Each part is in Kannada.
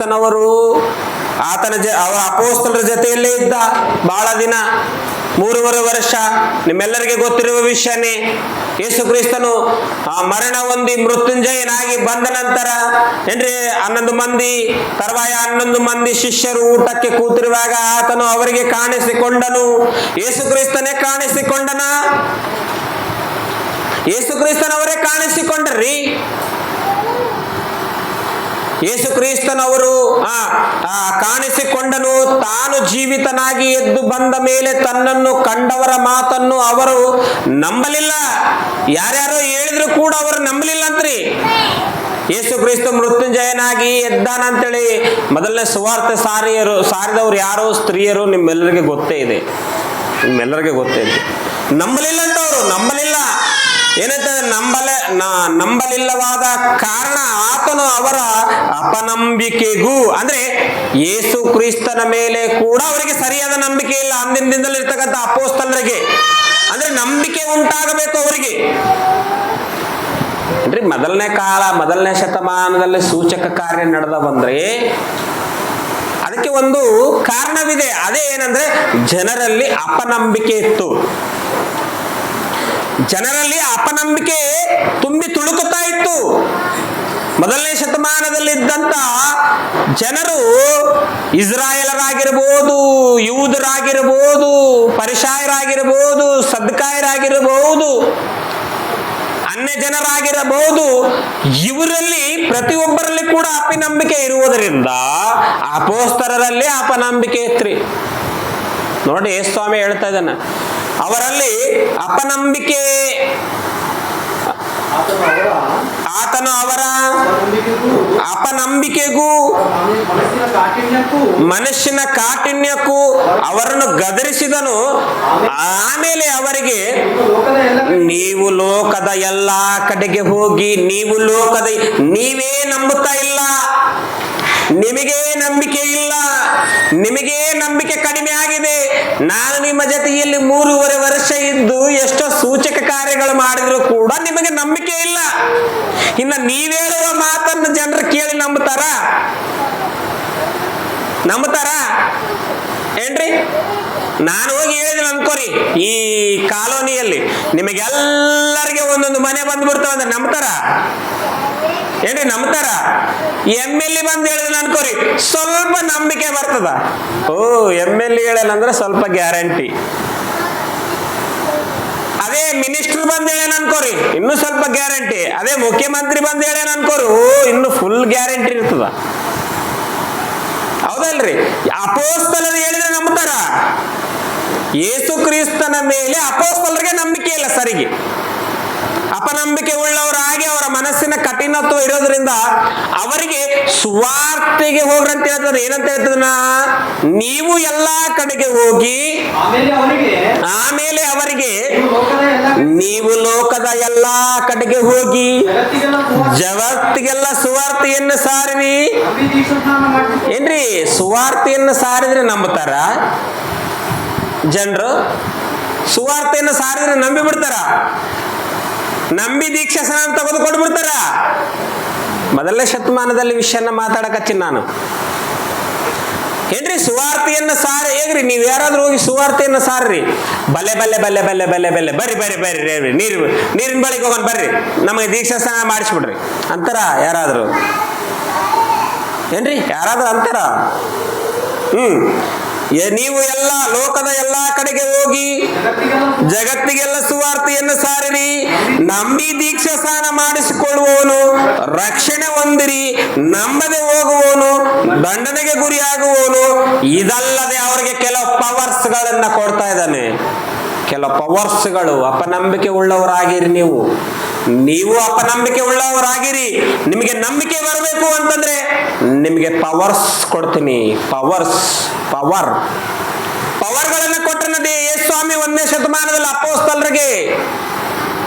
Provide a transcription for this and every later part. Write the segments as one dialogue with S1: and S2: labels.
S1: ಕ್ರಿಸ್ತನವರು ಅವರ ಅಪೋಸ್ತಲರ ಜೊತೆಯಲ್ಲೇ ಇದ್ದ ಬಹಳ ದಿನ, 3.5 ವರ್ಷ. ನಿಮ್ಮೆಲ್ಲರಿಗೆ ಗೊತ್ತಿರುವ ವಿಷಯನೇ. ಯೇಸು ಕ್ರಿಸ್ತನು ಮರಣ ಹೊಂದಿ ಮೃತ್ಯುಂಜಯನಾಗಿ ಬಂದ ನಂತರ ಏನ್ರಿ 11 ಮಂದಿ ತರುವಾಯ 11 ಮಂದಿ ಶಿಷ್ಯರು ಊಟಕ್ಕೆ ಕೂತಿರುವಾಗ ಆತನು ಅವರಿಗೆ ಕಾಣಿಸಿಕೊಂಡನು. ಯೇಸು ಕ್ರಿಸ್ತನೇ ಕಾಣಿಸಿಕೊಂಡನ? ಯೇಸು ಕ್ರಿಸ್ತನವರೇ ಕಾಣಿಸಿಕೊಂಡ್ರಿ. ಯೇಸು ಕ್ರಿಸ್ತನವರು ಕಾಣಿಸಿಕೊಂಡನು. ತಾನು ಜೀವಿತನಾಗಿ ಎದ್ದು ಬಂದ ಮೇಲೆ ತನ್ನನ್ನು ಕಂಡವರ ಮಾತನ್ನು ಅವರು ನಂಬಲಿಲ್ಲ. ಯಾರ್ಯಾರೋ ಹೇಳಿದ್ರು ಕೂಡ ಅವರು ನಂಬಲಿಲ್ಲ ಅಂತ್ರಿ. ಯೇಸು ಕ್ರಿಸ್ತ ಮೃತ್ಯುಂಜಯನಾಗಿ ಎದ್ದಾನಂತೇಳಿ ಮೊದಲನೇ ಸುವಾರ್ತೆ ಸಾರಿದವ್ರು ಯಾರೋ ಸ್ತ್ರೀಯರು ನಿಮ್ಮೆಲ್ಲರಿಗೆ ಗೊತ್ತೇ ಇದೆ. ನಂಬಲಿಲ್ಲ ಅಂತ ಅವರು ನಂಬಲಿಲ್ಲ. ಏನಂತಂದ್ರೆ ನಂಬಲಿಲ್ಲವಾದ ಕಾರಣ ಆತನು ಅವರ ಅಪನಂಬಿಕೆಗೂ, ಅಂದ್ರೆ ಯೇಸು ಕ್ರಿಸ್ತನ ಮೇಲೆ ಕೂಡ ಅವರಿಗೆ ಸರಿಯಾದ ನಂಬಿಕೆ ಇಲ್ಲ. ಅಂದಿನ ದಿನದಲ್ಲಿ ಇರ್ತಕ್ಕಂಥ ಅಪೋಸ್ತಲರಿಗೆ ಅಂದ್ರೆ ನಂಬಿಕೆ ಉಂಟಾಗಬೇಕು ಅವರಿಗೆ. ಅಂದ್ರೆ ಮೊದಲನೇ ಶತಮಾನದಲ್ಲಿ ಸೂಚಕ ಕಾರ್ಯ ನಡೆದ ಬಂದ್ರೆ ಅದಕ್ಕೆ ಒಂದು ಕಾರಣವಿದೆ. ಅದೇ ಏನಂದ್ರೆ ಜನರಲ್ಲಿ ಅಪನಂಬಿಕೆ ಇತ್ತು. ಜನರಲ್ಲಿ ಅಪನಂಬಿಕೆ ತುಂಬಿ ತುಳುಕುತ್ತಾ ಇತ್ತು. ಮೊದಲನೇ ಶತಮಾನದಲ್ಲಿದ್ದಂತ ಜನರು ಇಸ್ರಾಯೇಲರಾಗಿರ್ಬೋದು, ಯೂದರಾಗಿರ್ಬೋದು, ಪರಿಸಾಯರಾಗಿರ್ಬೋದು, ಸದ್ಕಾಯರಾಗಿರಬಹುದು, ಅನ್ಯ ಜನರಾಗಿರಬಹುದು, ಇವರಲ್ಲಿ ಪ್ರತಿಯೊಬ್ಬರಲ್ಲಿ ಕೂಡ ಅಪನಂಬಿಕೆ ಇರುವುದರಿಂದ ಅಪೋಸ್ತಲರಲ್ಲಿ ಅಪನಂಬಿಕೆ ಇತ್ರಿ. ನೋಡಿ, ಸ್ವಾಮಿ ಹೇಳ್ತಾ ಇದ್ದಾನೆ, ಅವರಲ್ಲಿ ಅಪನಂಬಿಕೆ, ಆತನು ಅವರ ಅಪನಂಬಿಕೆಗೂ ಮನುಷ್ಯನ ಕಾಠಿಣ್ಯಕ್ಕೂ ಅವರನ್ನು ಗದರಿಸಿದನು. ಆಮೇಲೆ ಅವರಿಗೆ, ನೀವು ಲೋಕದ ಎಲ್ಲಾ ಕಡೆಗೆ ಹೋಗಿ, ನೀವೇ ನಂಬುತ್ತಾ ಇಲ್ಲ, ನಿಮಗೆ ನಂಬಿಕೆ ಇಲ್ಲ, ನಿಮಗೆ ನಂಬಿಕೆ ಕಡಿಮೆ ಆಗಿದೆ. ನಾನು ನಿಮ್ಮ ಜೊತೆಯಲ್ಲಿ 3.5 ವರ್ಷ ಇದ್ದು ಎಷ್ಟೋ ಸೂಚಕ ಕಾರ್ಯಗಳು ಮಾಡಿದ್ರು ಕೂಡ ನಿಮಗೆ ನಂಬಿಕೆ ಇಲ್ಲ. ಇನ್ನು ನೀವೇಳುವ ಮಾತನ್ನು ಜನರು ಕೇಳಿ ನಂಬುತ್ತಾರ ಏನ್ರಿ? ನಾನು ಹೋಗಿ ಹೇಳಿದ್ರೆ ಅನ್ಕೋರಿ, ಈ ಕಾಲೋನಿಯಲ್ಲಿ ನಿಮಗೆಲ್ಲರಿಗೆ ಒಂದೊಂದು ಮನೆ ಬಂದ್ಬಿಡ್ತಾವ ಅಂದ್ರೆ ನಂಬ್ತಾರ ಏನ್ರಿ? ನಂಬ್ತಾರ? MLA ಬಂದು ಹೇಳಿದ್ರೆ ಅನ್ಕೋರಿ, ಸ್ವಲ್ಪ ನಂಬಿಕೆ ಬರ್ತದ. MLA ಹೇಳಲ್ಲ ಸ್ವಲ್ಪ ಗ್ಯಾರಂಟಿ. ಅದೇ ಮಿನಿಸ್ಟರ್ ಬಂದು ಹೇಳೇನ ಅನ್ಕೋರಿ, ಇನ್ನೂ ಸ್ವಲ್ಪ ಗ್ಯಾರಂಟಿ. ಅದೇ ಮುಖ್ಯಮಂತ್ರಿ ಬಂದು ಹೇಳೇನ ಅನ್ಕೋರಿ, ಇನ್ನು ಫುಲ್ ಗ್ಯಾರಂಟಿ ಇರ್ತದ. ಹೌದಲ್ರಿ? ಅಪೋಸ್ತಲರು ಹೇಳಿದ್ರೆ ನಂಬ್ತಾರ. ಯೇಸು ಕ್ರಿಸ್ತನ ಮೇಲೆ ಅಪೋಸ್ತಲರಿಗೆ ನಂಬಿಕೆ ಇಲ್ಲ ಸರಿಗೆ. ಅಪನಂಬಿಕೆ ಉಳ್ಳವರಾಗಿ ಅವರ ಮನಸ್ಸಿನ ಕಠಿಣತ್ವ ಇರೋದ್ರಿಂದ ಅವರಿಗೆ ಸುವಾರ್ತೆಗೆ ಹೋಗ್ರಂತ ಹೇಳ್ತಾರೆ. ಏನಂತ ಹೇಳ್ತದನ? ನೀವು ಎಲ್ಲಾ ಕಡೆಗೆ ಹೋಗಿ, ಆಮೇಲೆ ಅವರಿಗೆ ನೀವು ಲೋಕದ ಎಲ್ಲಾ ಕಡೆಗೆ ಹೋಗಿ ಜಗತ್ತಿಗೆಲ್ಲ ಸುವಾರ್ತೆಯನ್ನು ಸಾರಿರಿ. ಏನ್ರಿ? ಸುವಾರ್ತೆಯನ್ನು ಸಾರಿದ್ರೆ ನಂಬುತ್ತಾರ ಜನರು? ಸುವಾರ್ತೆಯನ್ನು ಸಾರಿದ್ರೆ ನಂಬಿ ಬಿಡ್ತಾರ? ನಂಬಿ ದೀಕ್ಷಾ ಸ್ನಾನ ತೆಗೆದುಕೊಂಡು ಬಿಡ್ತಾರ? ಮೊದಲನೇ ಶತಮಾನದಲ್ಲಿ ವಿಷಯನ ಮಾತಾಡಕತ್ತೀನಿ ನಾನು. ಏನ್ರಿ? ಸುವಾರ್ತೆಯನ್ನು ಸಾರಿ ಹೇಗ್ರಿ? ನೀವು ಯಾರಾದ್ರೂ ಹೋಗಿ ಸುವಾರ್ತೆಯನ್ನು ಸಾರ್ರಿ, ಬಲ್ಲೆ ಬರ್ರಿ ನೀರಿನ ಬಳಿಗೆ ಹೋಗೋಣ, ಬರ್ರಿ ನಮಗೆ ದೀಕ್ಷಾ ಸ್ನಾನ ಮಾಡಿಸ್ಬಿಡ್ರಿ ಅಂತಾರ ಯಾರಾದ್ರು? ಏನ್ರಿ? ಯಾರಾದ್ರೂ ಅಂತಾರ? ನೀವು ಎಲ್ಲ ಲೋಕದ ಎಲ್ಲಾ ಕಡೆಗೆ ಹೋಗಿ ಜಗತ್ತಿಗೆಲ್ಲ ಸುವಾರ್ತೆಯನ್ನು ಸಾರಿರಿ. ನಂಬಿ ದೀಕ್ಷಾ ಸ್ನಾನ ಮಾಡಿಸಿಕೊಳ್ಳುವವನು ರಕ್ಷಣೆ ಹೊಂದಿರಿ, ನಂಬದೆ ಹೋಗುವವನು ದಂಡನೆಗೆ ಗುರಿಯಾಗುವವನು. ಇದಲ್ಲದೆ ಅವರಿಗೆ ಕೆಲವು ಪವರ್ಸ್ ಗಳನ್ನ ಕೊಡ್ತಾ ಇದ್ದಾನೆ. ಕೆಲವು ಪವರ್ಸ್ಗಳು. ಅಪನಂಬಿಕೆ ಉಳ್ಳವರಾಗಿರಿ ನೀವು ಅಪನಂಬಿಕೆ ಉಳ್ಳವರಾಗಿರಿ. ನಿಮಗೆ ನಂಬಿಕೆ ಬರಬೇಕು ಅಂತಂದ್ರೆ ನಿಮಗೆ ಪವರ್ಸ್ ಕೊಡ್ತೀನಿ. ಪವರ್ಗಳನ್ನ ಕೊಟ್ಟನದೇ ಯೇಸು ಸ್ವಾಮಿ 1ನೇ ಶತಮಾನದಲ್ಲಿ ಅಪೋಸ್ತಲರಿಗೆ.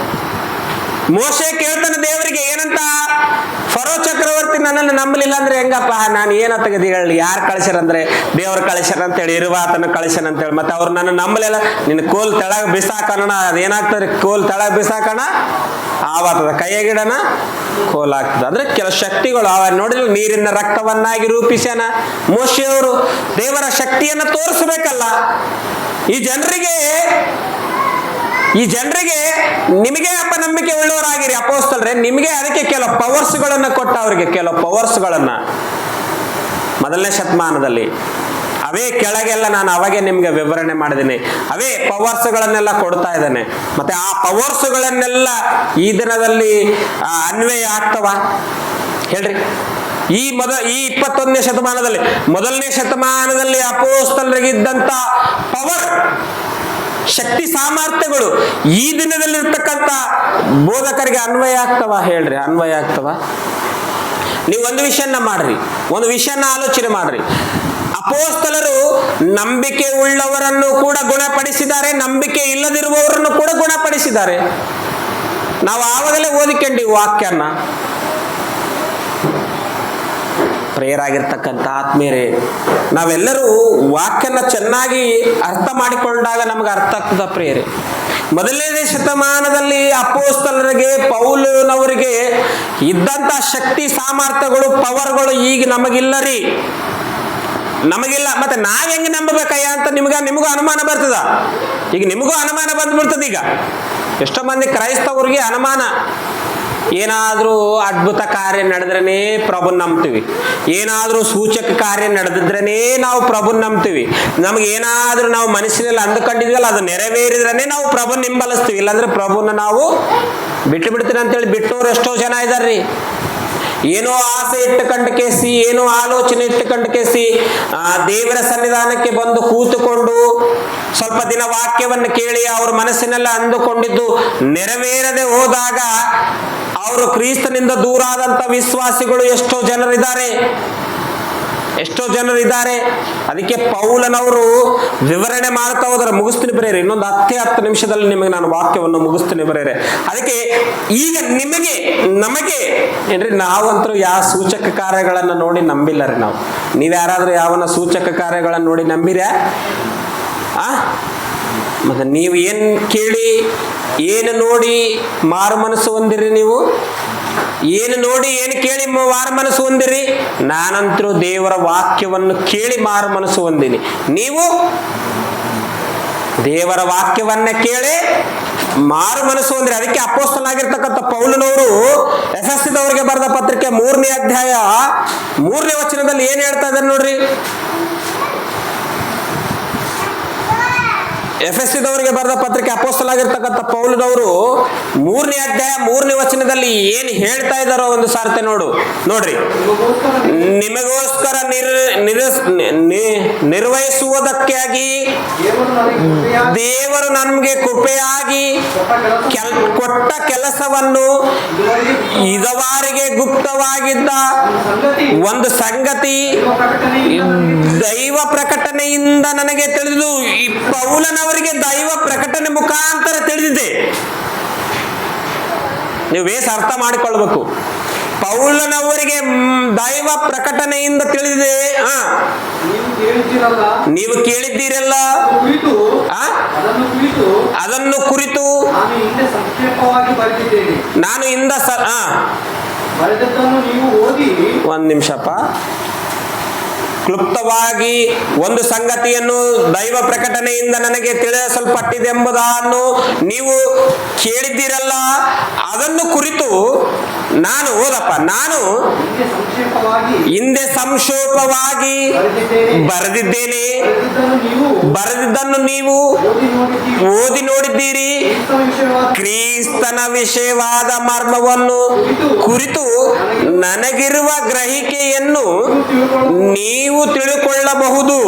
S1: ಮೋಶೆ ಕೇಳ್ತಾನೆ ದೇವರಿಗೆ ಏನಂತ, ಫರೋ ಚಕ್ರವರ್ತಿ ನನ್ನನ್ನು ನಂಬಲಿಲ್ಲ ಅಂದ್ರೆ ಹೆಂಗಪ್ಪ, ನಾನು ಏನ ತೆಗೆದು ಹೇಳಿ, ಯಾರು ಕಳಿಸ್ಯಾರಂದ್ರೆ ದೇವ್ರ ಕಳಿಸ್ಯಾರ ಅಂತೇಳಿ, ಇರುವಾತನ ಕಳಿಸ್ಯಾನ ಅಂತೇಳಿ. ಮತ್ತೆ ಅವ್ರು ನನ್ನ ನಂಬಲಿಲ್ಲ, ನಿನ್ನ ಕೋಲ್ ತೆಳಗ್ ಬಿಸಾಕಣ, ಅದೇನಾಗ್ತದೆ, ಕೋಲ್ ತೆಳಗ್ ಬಿಸಾಕಣ ಆವಾತದ, ಕೈಯಾಗಿಡನ ಕೋಲ್ ಆಗ್ತದೆ. ಅಂದ್ರೆ ಕೆಲವು ಶಕ್ತಿಗಳು ಅವ ನೋಡಿದ್ರೆ ನೀರಿನ ರಕ್ತವನ್ನಾಗಿ ರೂಪಿಸ್ಯಾನ ಮೋಶೆಯವರು. ದೇವರ ಶಕ್ತಿಯನ್ನ ತೋರಿಸ್ಬೇಕಲ್ಲ ಈ ಜನರಿಗೆ ನಿಮಗೆ ಅಪನಂಬಿಕೆ ಉಳ್ಳವರಾಗಿರಿ ಅಪೊಸ್ತಲರೇ, ನಿಮಗೆ ಅದಕ್ಕೆ ಕೆಲವು ಪವರ್ಸ್ಗಳನ್ನ ಕೊಟ್ಟ, ಅವರಿಗೆ ಕೆಲವು ಪವರ್ಸ್ಗಳನ್ನ ಮೊದಲನೇ ಶತಮಾನದಲ್ಲಿ ಅವೇ ಕೆಳಗೆಲ್ಲ ನಾನು ಅವಾಗೆ ನಿಮ್ಗೆ ವಿವರಣೆ ಮಾಡಿದ್ದೀನಿ. ಅವೇ ಪವರ್ಸ್ಗಳನ್ನೆಲ್ಲ ಕೊಡ್ತಾ ಇದ್ದಾನೆ. ಮತ್ತೆ ಆ ಪವರ್ಸ್ಗಳನ್ನೆಲ್ಲ ಈ ದಿನದಲ್ಲಿ ಅನ್ವಯ ಆಗ್ತವ ಹೇಳ್ರಿ? ಈ 21ನೇ ಶತಮಾನದಲ್ಲಿ, ಮೊದಲನೇ ಶತಮಾನದಲ್ಲಿ ಅಪೊಸ್ತಲರಿಗಿದ್ದಂತ ಪವರ್, ಶಕ್ತಿ, ಸಾಮರ್ಥ್ಯಗಳು ಈ ದಿನದಲ್ಲಿರ್ತಕ್ಕಂಥ ಬೋಧಕರಿಗೆ ಅನ್ವಯ ಆಗ್ತವ ಹೇಳ್ರಿ? ಅನ್ವಯ ಆಗ್ತವ? ನೀವು ಒಂದು ವಿಷಯನ ಮಾಡ್ರಿ, ಒಂದು ವಿಷಯನ ಆಲೋಚನೆ ಮಾಡ್ರಿ. ಅಪೊಸ್ತಲರು ನಂಬಿಕೆ ಉಳ್ಳವರನ್ನು ಕೂಡ ಗುಣಪಡಿಸಿದ್ದಾರೆ, ನಂಬಿಕೆ ಇಲ್ಲದಿರುವವರನ್ನು ಕೂಡ ಗುಣಪಡಿಸಿದ್ದಾರೆ. ನಾವು ಆವಾಗಲೇ ಓದಿಕೊಂಡಿ ವಾಕ್ಯನ. ಪ್ರಿಯರಾಗಿರ್ತಕ್ಕಂಥ ಆತ್ಮೀಯರೇ, ನಾವೆಲ್ಲರೂ ವಾಕ್ಯನ ಚೆನ್ನಾಗಿ ಅರ್ಥ ಮಾಡಿಕೊಂಡಾಗ ನಮ್ಗೆ ಅರ್ಥ ಆಗ್ತದ ಪ್ರಿಯರೇ. ಮೊದಲನೇ ಶತಮಾನದಲ್ಲಿ ಅಪೊಸ್ತಲರಿಗೆ, ಪೌಲನವರಿಗೆ ಇದ್ದಂತ ಶಕ್ತಿ, ಸಾಮರ್ಥ್ಯಗಳು, ಪವರ್ಗಳು ಈಗ ನಮಗಿಲ್ಲ ರೀ, ನಮಗಿಲ್ಲ. ಮತ್ತೆ ನಾವ್ ಹೆಂಗೆ ನಂಬಬೇಕಯ್ಯ ಅಂತ ನಿಮಗೂ ಅನುಮಾನ ಬರ್ತದ. ಈಗ ನಿಮಗೂ ಅನುಮಾನ ಬಂದ್ಬಿಡ್ತದ. ಈಗ ಎಷ್ಟೋ ಮಂದಿ ಕ್ರೈಸ್ತವ್ರಿಗೆ ಅನುಮಾನ, ಏನಾದ್ರೂ ಅದ್ಭುತ ಕಾರ್ಯ ನಡೆದ್ರೇನೆ ಪ್ರಭುನ್ ನಂಬ್ತೀವಿ, ಏನಾದ್ರೂ ಸೂಚಕ ಕಾರ್ಯ ನಡೆದಿದ್ರೇನೆ ನಾವು ಪ್ರಭುನ್ ನಂಬ್ತೀವಿ, ನಮ್ಗೆ ಏನಾದ್ರೂ ನಾವು ಮನಸ್ಸಿನಲ್ಲಿ ಅಂದುಕೊಂಡಿದ್ವಲ್ಲ ಅದು ನೆರವೇರಿದ್ರೇನೆ ನಾವು ಪ್ರಭುನ್ ಹಿಂಬಲಿಸ್ತೀವಿ, ಇಲ್ಲಾಂದ್ರೆ ಪ್ರಭುನ ನಾವು ಬಿಟ್ಟು ಬಿಡ್ತೀನಿ ಅಂತೇಳಿ ಬಿಟ್ಟವ್ರು ಎಷ್ಟೋ ಜನ ಇದಾರ್ರಿ. ಏನೋ ಆಸೆ ಇಟ್ಟುಕೊಂಡು ಕೇಸಿ, ಏನೋ ಆಲೋಚನೆ ಇಟ್ಟುಕೊಂಡು ಕೇಸಿ ದೇವರ ಸನ್ನಿಧಾನಕ್ಕೆ ಬಂದು ಕೂತುಕೊಂಡು ಸ್ವಲ್ಪ ದಿನ ವಾಕ್ಯವನ್ನು ಕೇಳಿ ಅವ್ರ ಮನಸ್ಸಿನೆಲ್ಲ ಅಂದುಕೊಂಡಿದ್ದು ನೆರವೇರದೆ ಹೋದಾಗ ಅವರು ಕ್ರಿಸ್ತನಿಂದ ದೂರ ಆದಂತ ವಿಶ್ವಾಸಿಗಳು ಎಷ್ಟೋ ಜನರಿದ್ದಾರೆ. ಅದಕ್ಕೆ ಪೌಲನವರು ವಿವರಣೆ ಮಾಡ್ತಾ ಹೋದ್ರೆ, ಮುಗಿಸ್ತೀನಿ ಬರೆಯರೆ, ಇನ್ನೊಂದು 10 ನಿಮಿಷದಲ್ಲಿ ನಿಮಗೆ ನಾನು ವಾಕ್ಯವನ್ನು ಮುಗಿಸ್ತೀನಿ ಬರೆಯರೆ. ಅದಕ್ಕೆ ಈಗ ನಮಗೆ ಏನ್ರಿ, ನಾವಂತರೂ ಯಾವ ಸೂಚಕ ಕಾರ್ಯಗಳನ್ನ ನೋಡಿ ನಂಬಿಲ್ಲ ರೀ. ನೀವು ಯಾರಾದ್ರೂ ಯಾವನ ಸೂಚಕ ಕಾರ್ಯಗಳನ್ನ ನೋಡಿ ನಂಬಿರ್ಯಾ? ಮತ್ತೆ ನೀವು ಏನ್ ಕೇಳಿ, ಏನು ನೋಡಿ ಮಾರು ಮನಸ್ಸು ಹೊಂದಿರಿ? ನೀವು ಏನು ನೋಡಿ, ಏನು ಕೇಳಿ ಮಾರು ಮನಸ್ಸು ಹೊಂದಿರಿ? ನಾನಂತರೂ ದೇವರ ವಾಕ್ಯವನ್ನು ಕೇಳಿ ಮಾರು ಮನಸ್ಸು ಹೊಂದಿನಿ. ನೀವು ದೇವರ ವಾಕ್ಯವನ್ನ ಕೇಳಿ ಮಾರು ಮನಸ್ಸು ಹೊಂದಿರಿ. ಅದಕ್ಕೆ ಅಪೊಸ್ತಲನಾಗಿರ್ತಕ್ಕಂಥ ಪೌಲನವರು ಎಫೆಸದವರಿಗೆ ಬರೆದ ಪತ್ರಿಕೆ 3ನೇ ಅಧ್ಯಾಯ 3ನೇ ವಚನದಲ್ಲಿ ಏನ್ ಹೇಳ್ತಾ ಇದ್ದಾರೆ ನೋಡ್ರಿ. ಎಫೆಸದವರಿಗೆ ಬರೆದ ಪತ್ರಿಕೆ ಅಪೊಸ್ತಲನಾಗಿರ್ತಕ್ಕಂಥ ಪೌಲನವರು 3ನೇ ಅಧ್ಯಾಯ 3ನೇ ವಚನದಲ್ಲಿ ಏನ್ ಹೇಳ್ತಾ ಇದ್ದಾರೋ ಒಂದು ಸಾರ್ತೆ ನೋಡ್ರಿ. ನಿಮಗೋಸ್ಕರ ನಿರ್ವಹಿಸುವುದಕ್ಕಾಗಿ ದೇವರು ನಮ್ಗೆ ಕೃಪೆಯಾಗಿ ಕೊಟ್ಟ ಕೆಲಸವನ್ನು ಇದುವರೆಗೆ ಗುಪ್ತವಾಗಿದ್ದ ಒಂದು ಸಂಗತಿ ದೈವ ಪ್ರಕಟಣೆಯಿಂದ ನನಗೆ ತಿಳಿದು, ಈ ಪೌಲನವರಿಗೆ ದೈವ ಪ್ರಕಟಣೆ ಮುಖಾಂತರ ತಿಳಿದಿದೆ. ನೀವು ಬೇಸ್ ಅರ್ಥ ಮಾಡಿಕೊಳ್ಬೇಕು. ಪೌಲನವರಿಗೆ ದೈವ ಪ್ರಕಟಣೆಯಿಂದ ತಿಳಿದಿದೆ. ನೀವು ಕೇಳಿದ್ದೀರಲ್ಲ, ಅದನ್ನು ಕುರಿತು ನಾನು ಒಂದ್ ನಿಮಿಷಪ್ಪ, ಕ್ಲುಪ್ತವಾಗಿ ಒಂದು ಸಂಗತಿಯನ್ನು ದೈವ ಪ್ರಕಟಣೆಯಿಂದ ನನಗೆ ತಿಳಿಸಲ್ಪಟ್ಟಿದೆಂಬುದನ್ನು ನೀವು ಕೇಳಿದ್ದೀರಲ್ಲ, ಅದನ್ನು ಕುರಿತು ನಾನು ಹಿಂದೆ ಸಂಕ್ಷೇಪವಾಗಿ ಬರೆದಿದ್ದೇನೆ. ಬರೆದಿದ್ದನ್ನು ನೀವು ಓದಿ ನೋಡಿದ್ದೀರಿ. ಕ್ರಿಸ್ತನ ವಿಷಯವಾದ ಮರ್ಮವನ್ನು ಕುರಿತು ನನಗಿರುವ ಗ್ರಹಿಕೆಯನ್ನು ನೀವು ತಿಳುಕೊಳ್ಳಬಹುದು.